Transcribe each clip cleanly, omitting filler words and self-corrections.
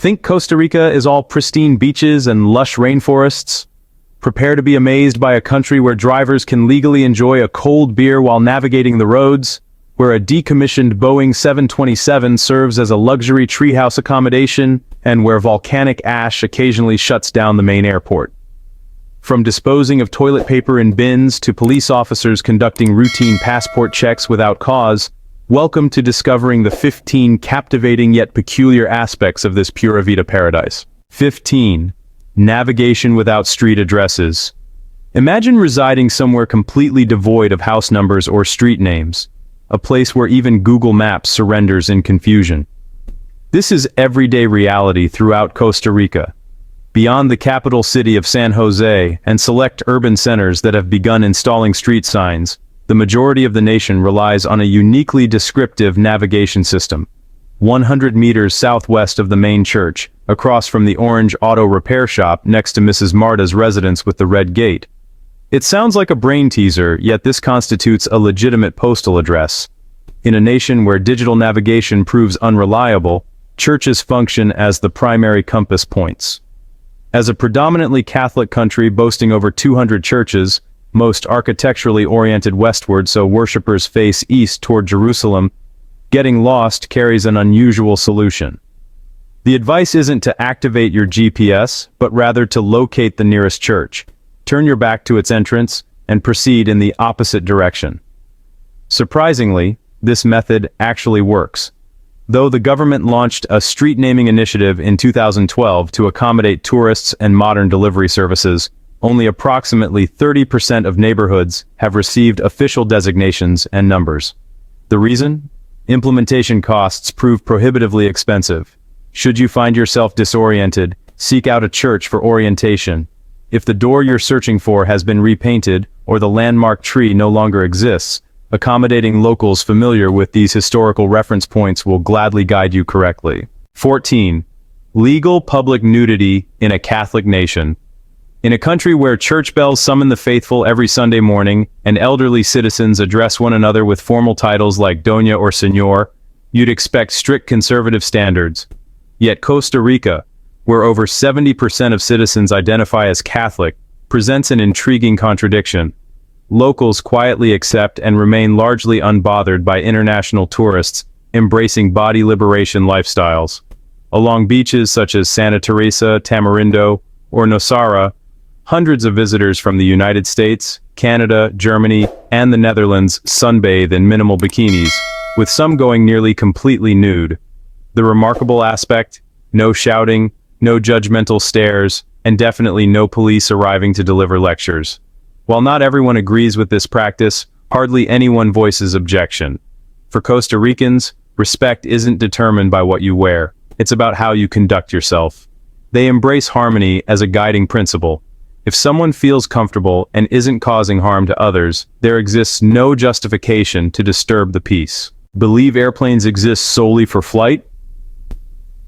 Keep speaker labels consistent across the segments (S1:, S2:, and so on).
S1: Think Costa Rica is all pristine beaches and lush rainforests? Prepare to be amazed by a country where drivers can legally enjoy a cold beer while navigating the roads, where a decommissioned Boeing 727 serves as a luxury treehouse accommodation, and where volcanic ash occasionally shuts down the main airport. From disposing of toilet paper in bins to police officers conducting routine passport checks without cause, welcome to discovering the 15 captivating yet peculiar aspects of this Pura Vida paradise. 15. Navigation without street addresses. Imagine residing somewhere completely devoid of house numbers or street names, a place where even Google Maps surrenders in confusion. This is everyday reality throughout Costa Rica. Beyond the capital city of San Jose and select urban centers that have begun installing street signs, the majority of the nation relies on a uniquely descriptive navigation system. 100 meters southwest of the main church, across from the orange auto repair shop next to Mrs. Marta's residence with the red gate. It sounds like a brain teaser, yet this constitutes a legitimate postal address. In a nation where digital navigation proves unreliable, churches function as the primary compass points. As a predominantly Catholic country boasting over 200 churches, most architecturally oriented westward so worshippers face east toward Jerusalem, getting lost carries an unusual solution. The advice isn't to activate your GPS, but rather to locate the nearest church, turn your back to its entrance, and proceed in the opposite direction. Surprisingly, this method actually works. Though the government launched a street naming initiative in 2012 to accommodate tourists and modern delivery services, only approximately 30% of neighborhoods have received official designations and numbers. The reason? Implementation costs prove prohibitively expensive. Should you find yourself disoriented, seek out a church for orientation. If the door you're searching for has been repainted or the landmark tree no longer exists, accommodating locals familiar with these historical reference points will gladly guide you correctly. 14. Legal public nudity in a Catholic nation. In a country where church bells summon the faithful every Sunday morning and elderly citizens address one another with formal titles like Doña or Señor, you'd expect strict conservative standards. Yet Costa Rica, where over 70% of citizens identify as Catholic, presents an intriguing contradiction. Locals quietly accept and remain largely unbothered by international tourists embracing body liberation lifestyles. Along beaches such as Santa Teresa, Tamarindo, or Nosara, hundreds of visitors from the United States, Canada, Germany, and the Netherlands sunbathe in minimal bikinis, with some going nearly completely nude. The remarkable aspect? No shouting, no judgmental stares, and definitely no police arriving to deliver lectures. While not everyone agrees with this practice, hardly anyone voices objection. For Costa Ricans, respect isn't determined by what you wear, it's about how you conduct yourself. They embrace harmony as a guiding principle. If someone feels comfortable and isn't causing harm to others, there exists no justification to disturb the peace. Believe airplanes exist solely for flight?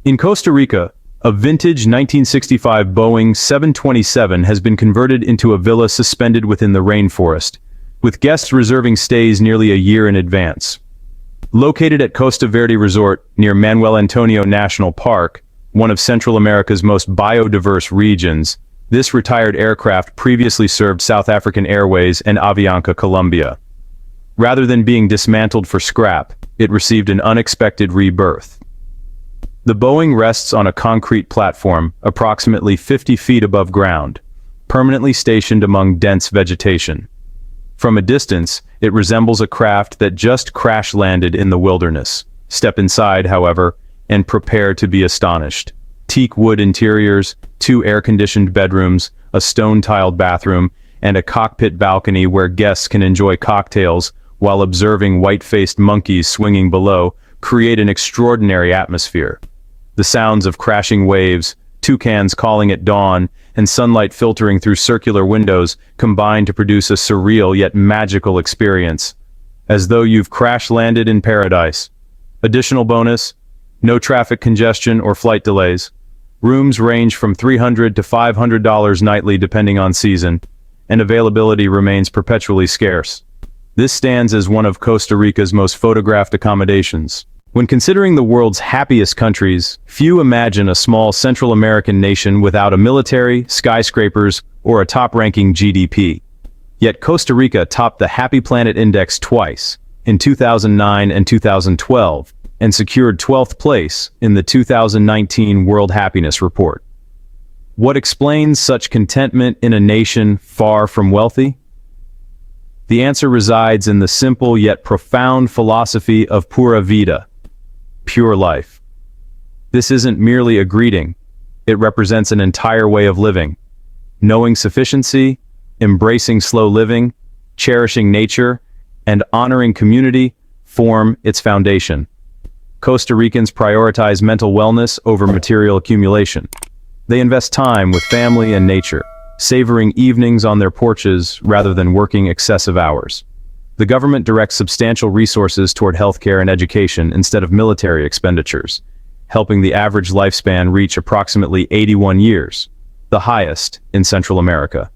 S1: In Costa Rica, a vintage 1965 Boeing 727 has been converted into a villa suspended within the rainforest, with guests reserving stays nearly a year in advance. Located at Costa Verde Resort near Manuel Antonio National Park, one of Central America's most biodiverse regions, this retired aircraft previously served South African Airways and Avianca Colombia. Rather than being dismantled for scrap, it received an unexpected rebirth. The Boeing rests on a concrete platform, approximately 50 feet above ground, permanently stationed among dense vegetation. From a distance, it resembles a craft that just crash-landed in the wilderness. Step inside, however, and prepare to be astonished. Teak wood interiors, 2 air-conditioned bedrooms, a stone-tiled bathroom, and a cockpit balcony where guests can enjoy cocktails while observing white-faced monkeys swinging below create an extraordinary atmosphere. The sounds of crashing waves, toucans calling at dawn, and sunlight filtering through circular windows combine to produce a surreal yet magical experience, as though you've crash-landed in paradise. Additional bonus: no traffic congestion or flight delays. Rooms range from $300 to $500 nightly depending on season, and availability remains perpetually scarce. This stands as one of Costa Rica's most photographed accommodations. When considering the world's happiest countries, few imagine a small Central American nation without a military, skyscrapers, or a top-ranking GDP. Yet Costa Rica topped the Happy Planet Index twice, in 2009 and 2012, and secured 12th place in the 2019 World Happiness Report. What explains such contentment in a nation far from wealthy? The answer resides in the simple yet profound philosophy of Pura Vida, pure life. This isn't merely a greeting, it represents an entire way of living. Knowing sufficiency, embracing slow living, cherishing nature, and honoring community form its foundation. Costa Ricans prioritize mental wellness over material accumulation. They invest time with family and nature, savoring evenings on their porches rather than working excessive hours. The government directs substantial resources toward healthcare and education instead of military expenditures, helping the average lifespan reach approximately 81 years, the highest in Central America.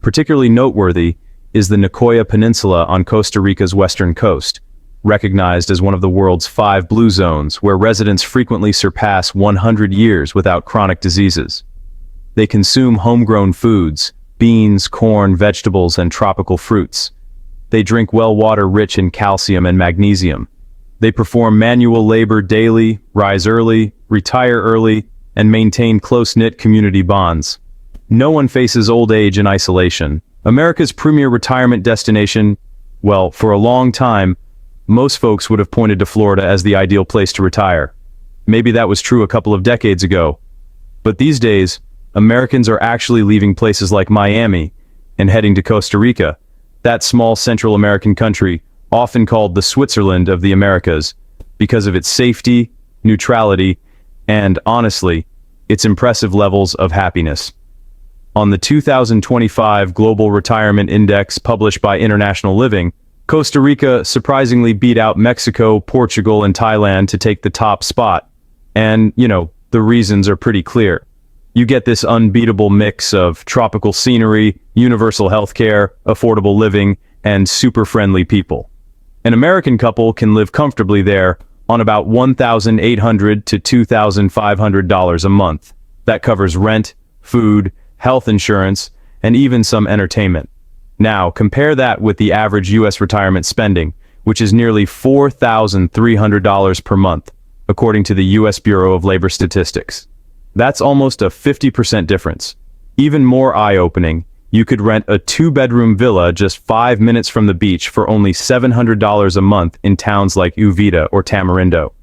S1: Particularly noteworthy is the Nicoya Peninsula on Costa Rica's western coast, recognized as one of the world's 5 blue zones where residents frequently surpass 100 years without chronic diseases. They consume homegrown foods, beans, corn, vegetables, and tropical fruits. They drink well water rich in calcium and magnesium. They perform manual labor daily, rise early, retire early, and maintain close-knit community bonds. No one faces old age in isolation. America's premier retirement destination, well, for a long time, most folks would have pointed to Florida as the ideal place to retire. Maybe that was true a couple of decades ago. But these days, Americans are actually leaving places like Miami and heading to Costa Rica, that small Central American country, often called the Switzerland of the Americas, because of its safety, neutrality, and, honestly, its impressive levels of happiness. On the 2025 Global Retirement Index published by International Living, Costa Rica surprisingly beat out Mexico, Portugal, and Thailand to take the top spot. And, the reasons are pretty clear. You get this unbeatable mix of tropical scenery, universal healthcare, affordable living, and super friendly people. An American couple can live comfortably there on about $1,800 to $2,500 a month. That covers rent, food, health insurance, and even some entertainment. Now, compare that with the average U.S. retirement spending, which is nearly $4,300 per month, according to the U.S. Bureau of Labor Statistics. That's almost a 50% difference. Even more eye-opening, you could rent a 2-bedroom villa just 5 minutes from the beach for only $700 a month in towns like Uvita or Tamarindo.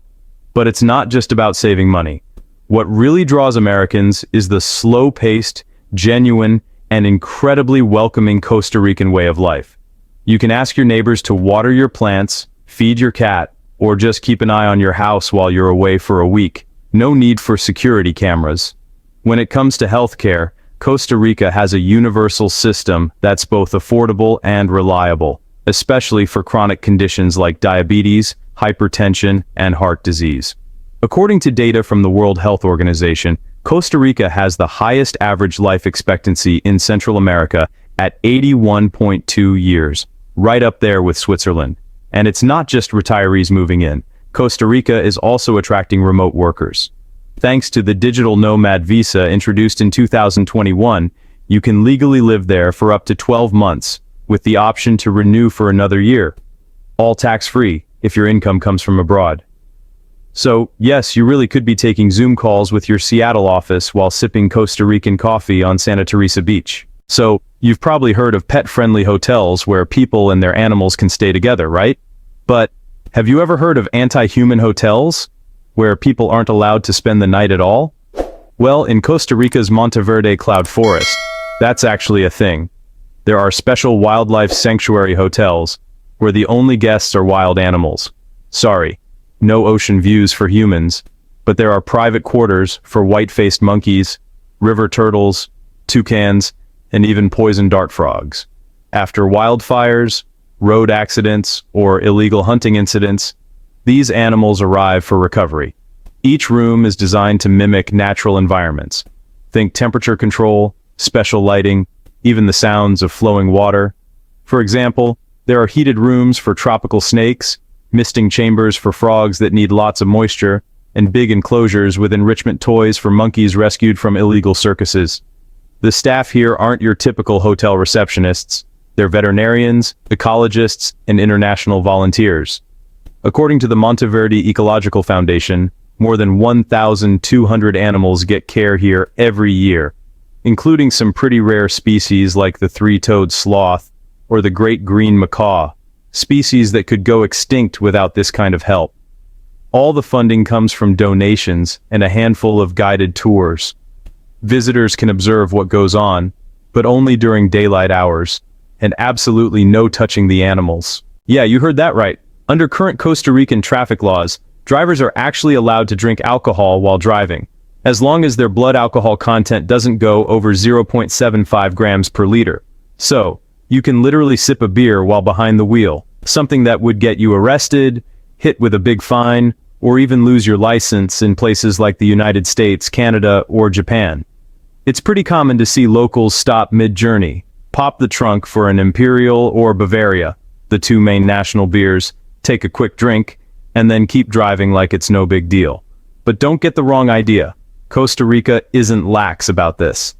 S1: But it's not just about saving money. What really draws Americans is the slow-paced, genuine, and incredibly welcoming Costa Rican way of life. You can ask your neighbors to water your plants, feed your cat, or just keep an eye on your house while you're away for a week. No need for security cameras. When it comes to healthcare, Costa Rica has a universal system that's both affordable and reliable, especially for chronic conditions like diabetes, hypertension, and heart disease. According to data from the World Health Organization, Costa Rica has the highest average life expectancy in Central America at 81.2 years, right up there with Switzerland. And it's not just retirees moving in. Costa Rica is also attracting remote workers. Thanks to the digital nomad visa introduced in 2021, you can legally live there for up to 12 months, with the option to renew for another year. All tax-free if your income comes from abroad. So, yes, you really could be taking Zoom calls with your Seattle office while sipping Costa Rican coffee on Santa Teresa Beach. So, you've probably heard of pet-friendly hotels where people and their animals can stay together, right? But have you ever heard of anti-human hotels, where people aren't allowed to spend the night at all? Well, in Costa Rica's Monteverde Cloud Forest, that's actually a thing. There are special wildlife sanctuary hotels, where the only guests are wild animals. Sorry, no ocean views for humans, but there are private quarters for white-faced monkeys, river turtles, toucans, and even poison dart frogs. After wildfires, road accidents, or illegal hunting incidents, these animals arrive for recovery. Each room is designed to mimic natural environments. Think temperature control, special lighting, even the sounds of flowing water. For example, there are heated rooms for tropical snakes, misting chambers for frogs that need lots of moisture, and big enclosures with enrichment toys for monkeys rescued from illegal circuses. The staff here aren't your typical hotel receptionists. They're veterinarians, ecologists, and international volunteers. According to the Monteverde Ecological Foundation, more than 1,200 animals get care here every year, including some pretty rare species like the three-toed sloth or the great green macaw, species that could go extinct without this kind of help. All the funding comes from donations and a handful of guided tours. Visitors can observe what goes on, but only during daylight hours, and absolutely no touching the animals. Yeah, you heard that right. Under current Costa Rican traffic laws, drivers are actually allowed to drink alcohol while driving, as long as their blood alcohol content doesn't go over 0.75 grams per liter. So, you can literally sip a beer while behind the wheel, something that would get you arrested, hit with a big fine, or even lose your license in places like the United States, Canada, or Japan. It's pretty common to see locals stop mid-journey, pop the trunk for an Imperial or Bavaria, the two main national beers, take a quick drink, and then keep driving like it's no big deal. But don't get the wrong idea. Costa Rica isn't lax about this.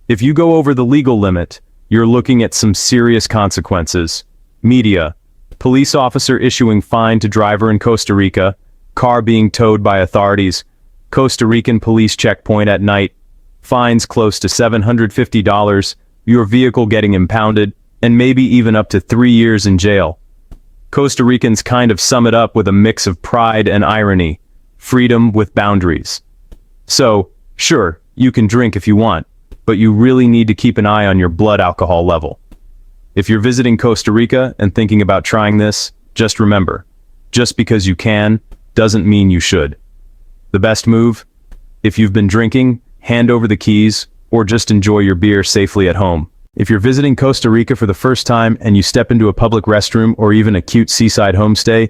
S1: If you go over the legal limit, you're looking at some serious consequences. Media, police officer issuing fine to driver in Costa Rica, car being towed by authorities, Costa Rican police checkpoint at night, fines close to $750, your vehicle getting impounded, and maybe even up to 3 years in jail. Costa Ricans kind of sum it up with a mix of pride and irony, freedom with boundaries. So, sure, you can drink if you want, but you really need to keep an eye on your blood alcohol level. If you're visiting Costa Rica and thinking about trying this, just remember, just because you can, doesn't mean you should. The best move? If you've been drinking, hand over the keys, or just enjoy your beer safely at home. If you're visiting Costa Rica for the first time and you step into a public restroom or even a cute seaside homestay,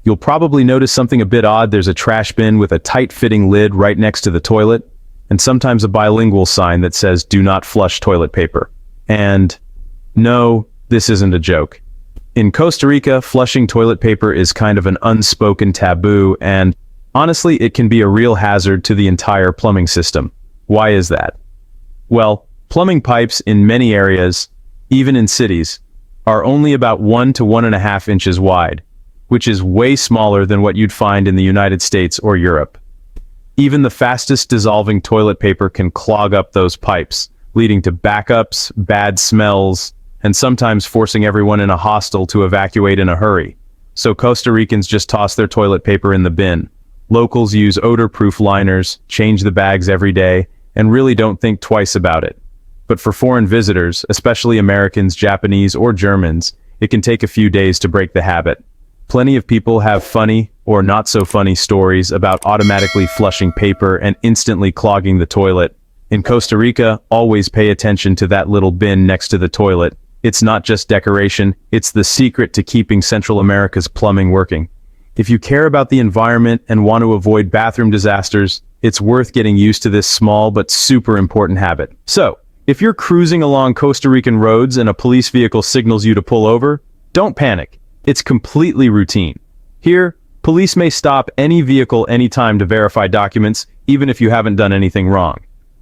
S1: you'll probably notice something a bit odd. There's a trash bin with a tight-fitting lid right next to the toilet, and sometimes a bilingual sign that says, "Do not flush toilet paper." And no, this isn't a joke. In Costa Rica, flushing toilet paper is kind of an unspoken taboo, and honestly, it can be a real hazard to the entire plumbing system. Why is that? Well, plumbing pipes in many areas, even in cities, are only about 1 to 1.5 inches wide, which is way smaller than what you'd find in the United States or Europe. Even the fastest dissolving toilet paper can clog up those pipes, leading to backups, bad smells, and sometimes forcing everyone in a hostel to evacuate in a hurry. So Costa Ricans just toss their toilet paper in the bin. Locals use odor-proof liners, change the bags every day, and really don't think twice about it. But for foreign visitors, especially Americans, Japanese, or Germans, it can take a few days to break the habit. Plenty of people have funny or not so funny stories about automatically flushing paper and instantly clogging the toilet. In Costa Rica, always pay attention to that little bin next to the toilet. It's not just decoration, it's the secret to keeping Central America's plumbing working. If you care about the environment and want to avoid bathroom disasters, it's worth getting used to this small but super important habit. So, if you're cruising along Costa Rican roads and a police vehicle signals you to pull over, don't panic. It's completely routine. Here, police may stop any vehicle anytime to verify documents, even if you haven't done anything wrong.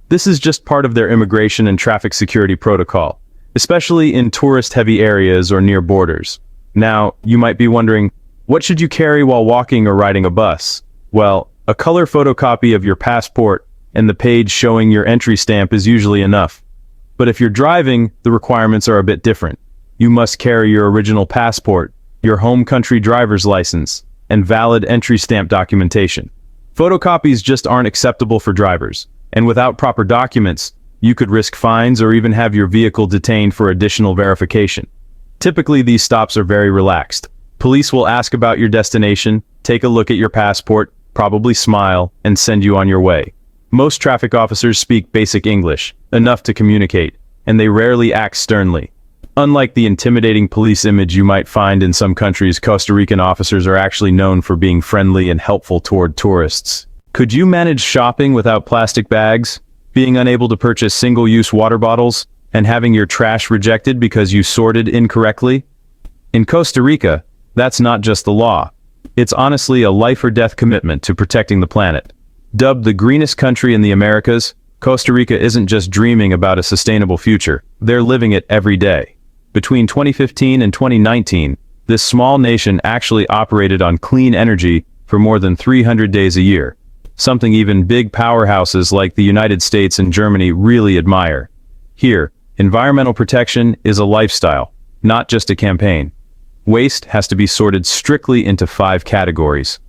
S1: This is just part of their immigration and traffic security protocol, especially in tourist-heavy areas or near borders. Now, you might be wondering, what should you carry while walking or riding a bus? Well, a color photocopy of your passport and the page showing your entry stamp is usually enough. But if you're driving, the requirements are a bit different. You must carry your original passport, your home country driver's license, and valid entry stamp documentation. Photocopies just aren't acceptable for drivers, and without proper documents, you could risk fines or even have your vehicle detained for additional verification. Typically, these stops are very relaxed. Police will ask about your destination, take a look at your passport, probably smile, and send you on your way. Most traffic officers speak basic English, enough to communicate, and they rarely act sternly. Unlike the intimidating police image you might find in some countries, Costa Rican officers are actually known for being friendly and helpful toward tourists. Could you manage shopping without plastic bags, being unable to purchase single-use water bottles, and having your trash rejected because you sorted incorrectly? In Costa Rica, that's not just the law, It's honestly a life or death commitment to protecting the planet. Dubbed the greenest country in the Americas, Costa Rica isn't just dreaming about a sustainable future, they're living it every day. Between 2015 and 2019, this small nation actually operated on clean energy for more than 300 days a year, something even big powerhouses like the United States and Germany really admire. Here, environmental protection is a lifestyle, not just a campaign. Waste has to be sorted strictly into 5 categories: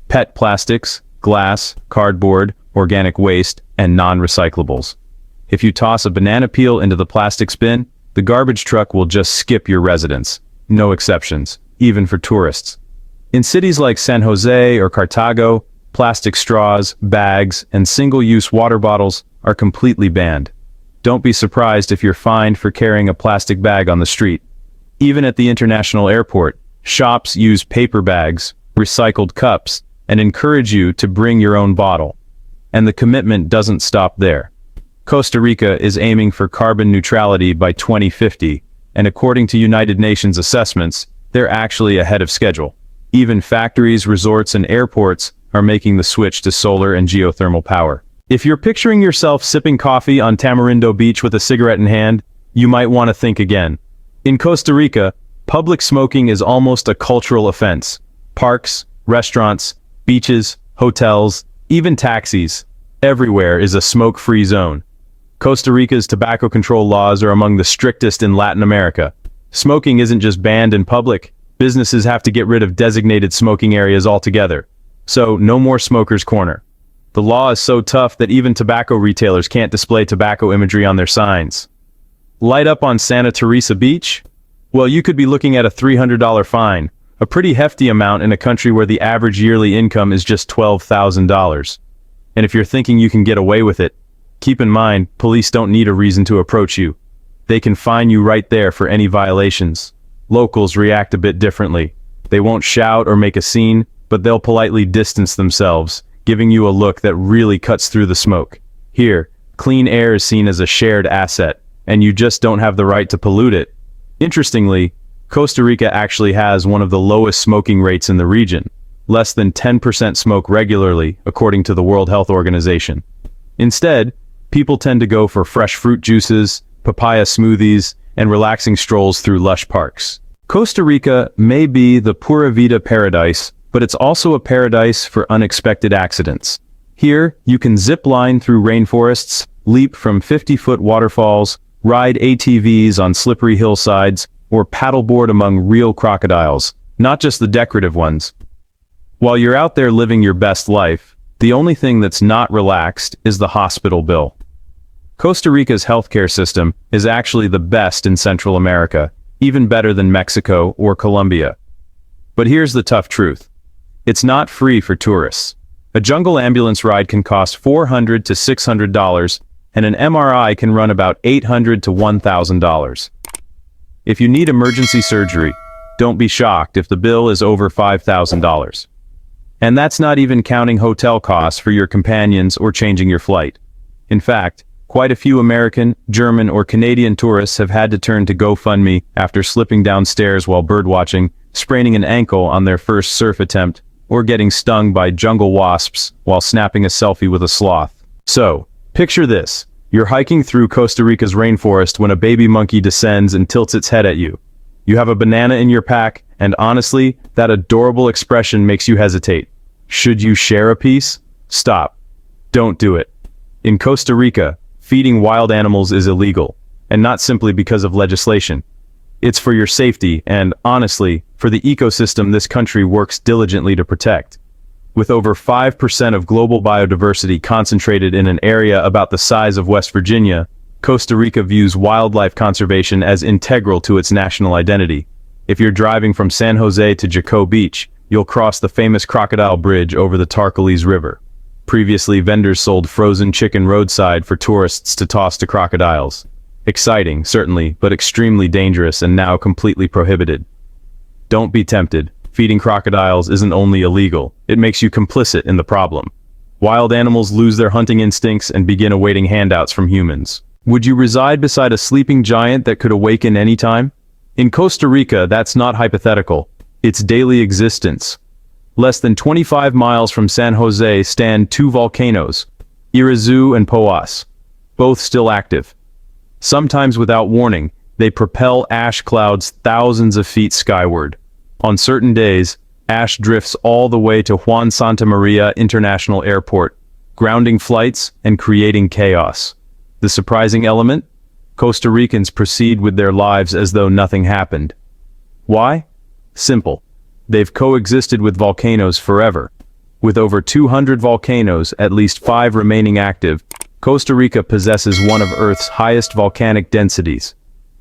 S1: PET plastics, glass, cardboard, organic waste, and non-recyclables. If you toss a banana peel into the plastics bin, the garbage truck will just skip your residence. No exceptions, even for tourists. In cities like San Jose or Cartago, plastic straws, bags, and single-use water bottles are completely banned. Don't be surprised if you're fined for carrying a plastic bag on the street. Even at the international airport, shops use paper bags, recycled cups, and encourage you to bring your own bottle. And the commitment doesn't stop there. Costa Rica is aiming for carbon neutrality by 2050, and according to United Nations assessments, they're actually ahead of schedule. Even factories, resorts, and airports are making the switch to solar and geothermal power. If you're picturing yourself sipping coffee on Tamarindo Beach with a cigarette in hand, you might want to think again. In Costa Rica, public smoking is almost a cultural offense. Parks, restaurants, beaches, hotels, even taxis, everywhere is a smoke-free zone. Costa Rica's tobacco control laws are among the strictest in Latin America. Smoking isn't just banned in public, businesses have to get rid of designated smoking areas altogether. So, no more smoker's corner. The law is so tough that even tobacco retailers can't display tobacco imagery on their signs. Light up on Santa Teresa Beach? Well, you could be looking at a $300 fine, a pretty hefty amount in a country where the average yearly income is just $12,000. And if you're thinking you can get away with it, keep in mind, police don't need a reason to approach you. They can fine you right there for any violations. Locals react a bit differently. They won't shout or make a scene, but they'll politely distance themselves, giving you a look that really cuts through the smoke. Here, clean air is seen as a shared asset, and you just don't have the right to pollute it. Interestingly, Costa Rica actually has one of the lowest smoking rates in the region. Less than 10% smoke regularly, according to the World Health Organization. Instead, people tend to go for fresh fruit juices, papaya smoothies, and relaxing strolls through lush parks. Costa Rica may be the Pura Vida paradise, but it's also a paradise for unexpected accidents. Here, you can zip line through rainforests, leap from 50-foot waterfalls, ride ATVs on slippery hillsides, or paddleboard among real crocodiles, not just the decorative ones. While you're out there living your best life, the only thing that's not relaxed is the hospital bill. Costa Rica's healthcare system is actually the best in Central America, even better than Mexico or Colombia. But here's the tough truth. It's not free for tourists. A jungle ambulance ride can cost $400 to $600, and an MRI can run about $800 to $1,000. If you need emergency surgery, don't be shocked if the bill is over $5,000. And that's not even counting hotel costs for your companions or changing your flight. In fact, quite a few American, German, or Canadian tourists have had to turn to GoFundMe after slipping downstairs while birdwatching, spraining an ankle on their first surf attempt, or getting stung by jungle wasps while snapping a selfie with a sloth. So, picture this. You're hiking through Costa Rica's rainforest when a baby monkey descends and tilts its head at you. You have a banana in your pack, and honestly, that adorable expression makes you hesitate. Should you share a piece? Stop. Don't do it. In Costa Rica, feeding wild animals is illegal, and not simply because of legislation. It's for your safety and, honestly, for the ecosystem this country works diligently to protect. With over 5% of global biodiversity concentrated in an area about the size of West Virginia, Costa Rica views wildlife conservation as integral to its national identity. If you're driving from San Jose to Jaco Beach, you'll cross the famous Crocodile Bridge over the Tarcoles River. Previously, vendors sold frozen chicken roadside for tourists to toss to crocodiles. Exciting, certainly, but extremely dangerous and now completely prohibited. Don't be tempted. Feeding crocodiles isn't only illegal, it makes you complicit in the problem. Wild animals lose their hunting instincts and begin awaiting handouts from humans. Would you reside beside a sleeping giant that could awaken anytime? In Costa Rica, that's not hypothetical. It's daily existence. Less than 25 miles from San Jose stand two volcanoes, Irazu and Poas, both still active. Sometimes without warning, they propel ash clouds thousands of feet skyward. On certain days, ash drifts all the way to Juan Santa Maria International Airport, grounding flights and creating chaos. The surprising element? Costa Ricans proceed with their lives as though nothing happened. Why? Simple. They've coexisted with volcanoes forever. With over 200 volcanoes, at least 5 remaining active, Costa Rica possesses one of Earth's highest volcanic densities.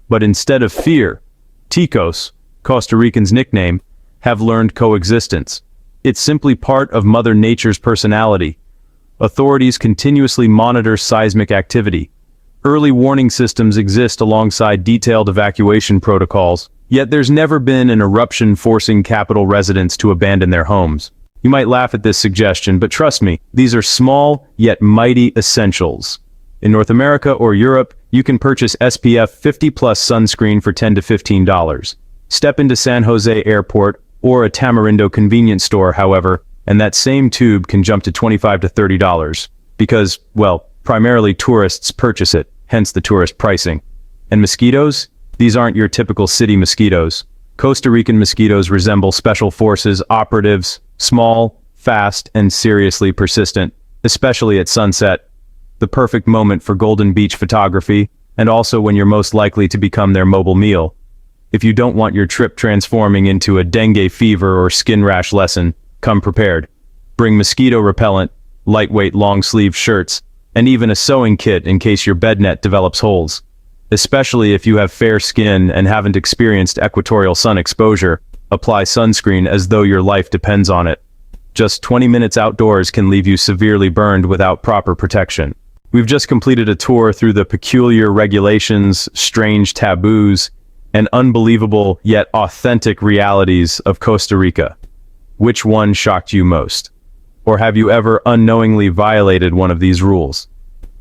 S1: But instead of fear, Ticos, Costa Rican's nickname, have learned coexistence. It's simply part of Mother Nature's personality. Authorities continuously monitor seismic activity. Early warning systems exist alongside detailed evacuation protocols, yet there's never been an eruption forcing capital residents to abandon their homes. You might laugh at this suggestion, but trust me, these are small yet mighty essentials. In North America or Europe, you can purchase SPF 50+ sunscreen for $10 to $15. Step into San Jose Airport or a Tamarindo convenience store, however, and that same tube can jump to $25 to $30. Because, well, primarily tourists purchase it, hence the tourist pricing. And mosquitoes? These aren't your typical city mosquitoes. Costa Rican mosquitoes resemble special forces operatives, small, fast, and seriously persistent, especially at sunset. The perfect moment for Golden Beach photography, and also when you're most likely to become their mobile meal. If you don't want your trip transforming into a dengue fever or skin rash lesson, come prepared. Bring mosquito repellent, lightweight long-sleeve shirts, and even a sewing kit in case your bed net develops holes. Especially if you have fair skin and haven't experienced equatorial sun exposure, apply sunscreen as though your life depends on it. Just 20 minutes outdoors can leave you severely burned without proper protection. We've just completed a tour through the peculiar regulations, strange taboos, and unbelievable yet authentic realities of Costa Rica. Which one shocked you most? Or have you ever unknowingly violated one of these rules?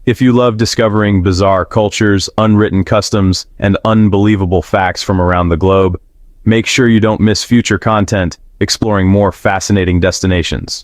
S1: If you love discovering bizarre cultures, unwritten customs, and unbelievable facts from around the globe, make sure you don't miss future content exploring more fascinating destinations.